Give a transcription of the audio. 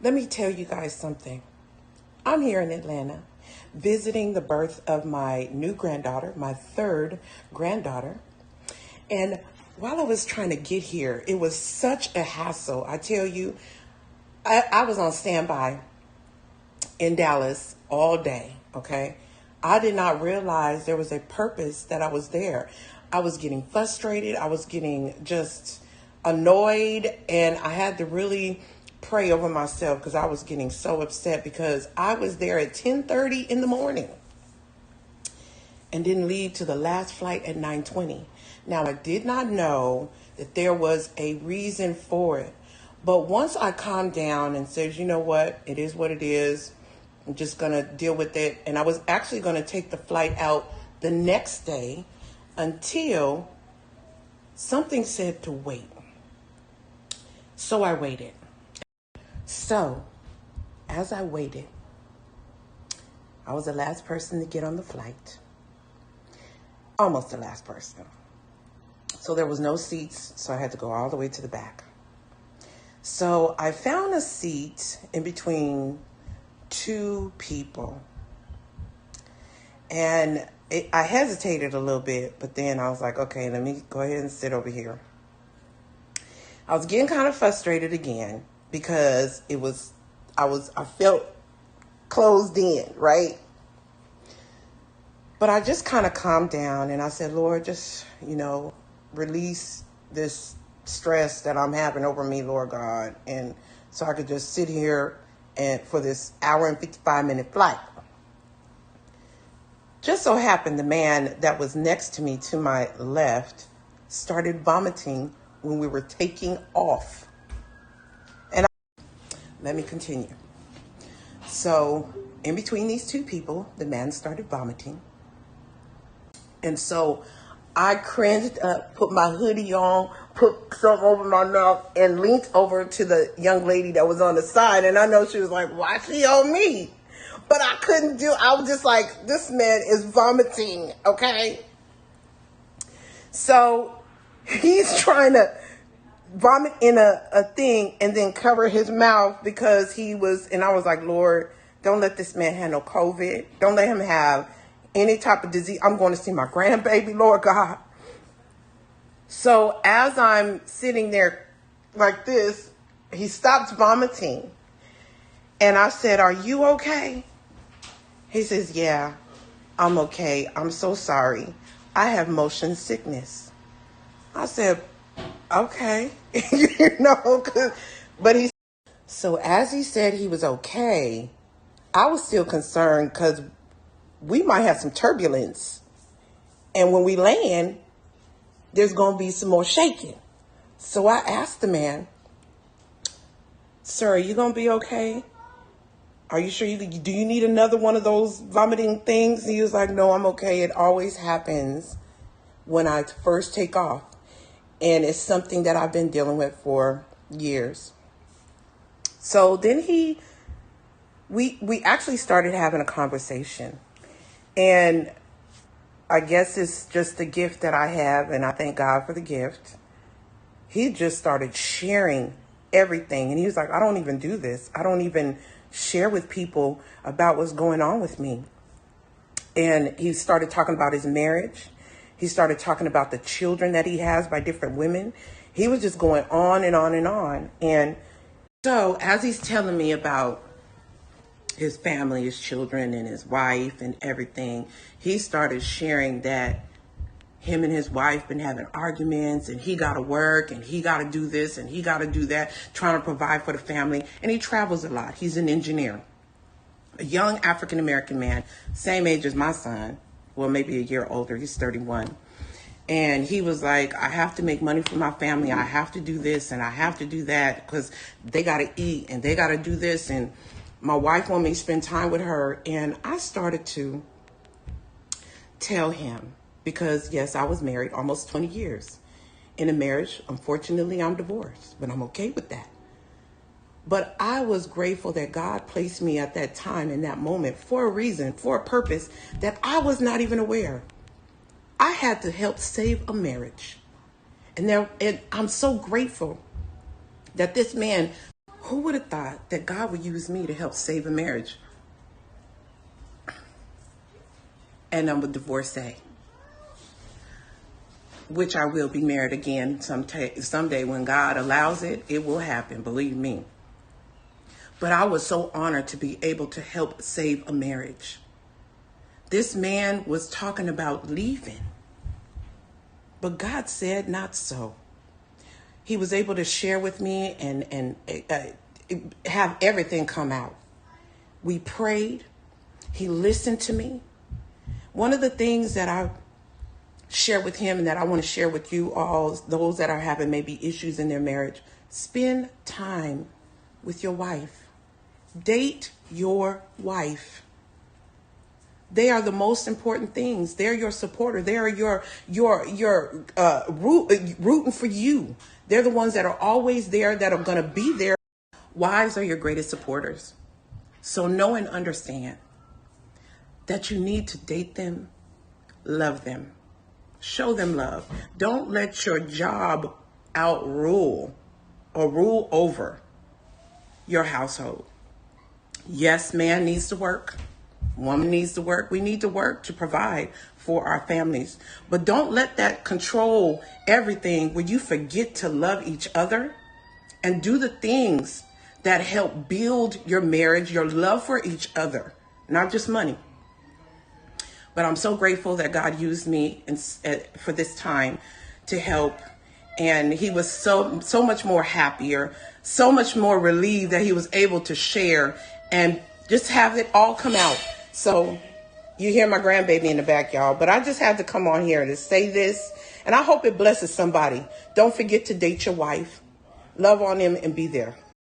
Let me tell you guys something. I'm here in Atlanta visiting the birth of my new granddaughter, my third granddaughter. And while I was trying to get here, it was such a hassle. I tell you, I was on standby in Dallas all day, okay? I did not realize there was a purpose that I was there. I was getting frustrated. I was getting just annoyed, and I had to really pray over myself because I was getting so upset because I was there at 10:30 in the morning and didn't leave to the last flight at 9:20. Now, I did not know that there was a reason for it. But once I calmed down and said, you know what, it is what it is. I'm just going to deal with it. And I was actually going to take the flight out the next day until something said to wait. So I waited. So as I waited, I was the last person to get on the flight. Almost the last person. So there was no seats, so I had to go all the way to the back. So I found a seat in between two people. And I hesitated a little bit, but then I was like, okay, let me go ahead and sit over here. I was getting kind of frustrated again because I felt closed in, right? But I just kind of calmed down and I said, Lord, just, release this stress that I'm having over me, Lord God. And so I could just sit here and for this hour and 55-minute flight. Just so happened the man that was next to me to my left started vomiting when we were taking off. And let me continue. So in between these two people, the man started vomiting. And so I cringed up, put my hoodie on, put something over my mouth, and leaned over to the young lady that was on the side. And I know she was like, why she on me? But I couldn't I was just like, this man is vomiting, okay? So he's trying to vomit in a thing and then cover his mouth because and I was like, Lord, don't let this man have no COVID. Don't let him have any type of disease. I'm going to see my grandbaby, Lord God. So as I'm sitting there like this, he stops vomiting. And I said, are you okay? He says, yeah, I'm okay. I'm so sorry. I have motion sickness. I said, okay. So as he said he was okay, I was still concerned because we might have some turbulence. And when we land, there's going to be some more shaking. So I asked the man, sir, are you going to be okay? Are you sure do you need another one of those vomiting things? And he was like, no, I'm okay. It always happens when I first take off. And it's something that I've been dealing with for years. So then we actually started having a conversation. And I guess it's just the gift that I have, and I thank God for the gift. He just started sharing everything. And he was like, I don't even do this. I don't even share with people about what's going on with me. And he started talking about his marriage. He started talking about the children that he has by different women. He was just going on and on and on. And so as he's telling me about his family, his children, and his wife and everything, he started sharing that him and his wife been having arguments, and he got to work, and he got to do this, and he got to do that, trying to provide for the family. And he travels a lot. He's an engineer, a young African-American man, same age as my son. Well, maybe a year older. He's 31. And he was like, I have to make money for my family. I have to do this, and I have to do that because they got to eat, and they got to do this, and my wife wanted me to spend time with her. And I started to tell him, because yes, I was married almost 20 years. In a marriage, unfortunately, I'm divorced, but I'm okay with that. But I was grateful that God placed me at that time in that moment for a reason, for a purpose that I was not even aware. I had to help save a marriage. And I'm so grateful that this man Who would have thought that God would use me to help save a marriage? And I'm a divorcee, which I will be married again someday when God allows it. It will happen, believe me. But I was so honored to be able to help save a marriage. This man was talking about leaving, but God said not so. He was able to share with me and have everything come out. We prayed. He listened to me. One of the things that I share with him and that I want to share with you all, those that are having maybe issues in their marriage, spend time with your wife. Date your wife. They are the most important things. They're your supporter. They are your rooting for you. They're the ones that are always there, that are going to be there. Wives are your greatest supporters. So know and understand that you need to date them, love them, show them love. Don't let your job outrule or rule over your household. Yes, man needs to work. Woman needs to work. We need to work to provide for our families. But don't let that control everything where you forget to love each other and do the things that help build your marriage, your love for each other, not just money. But I'm so grateful that God used me for this time to help. And he was so much more happier, so much more relieved that he was able to share and just have it all come out. So you hear my grandbaby in the back, y'all, but I just had to come on here to say this, and I hope it blesses somebody. Don't forget to date your wife, love on him, and be there.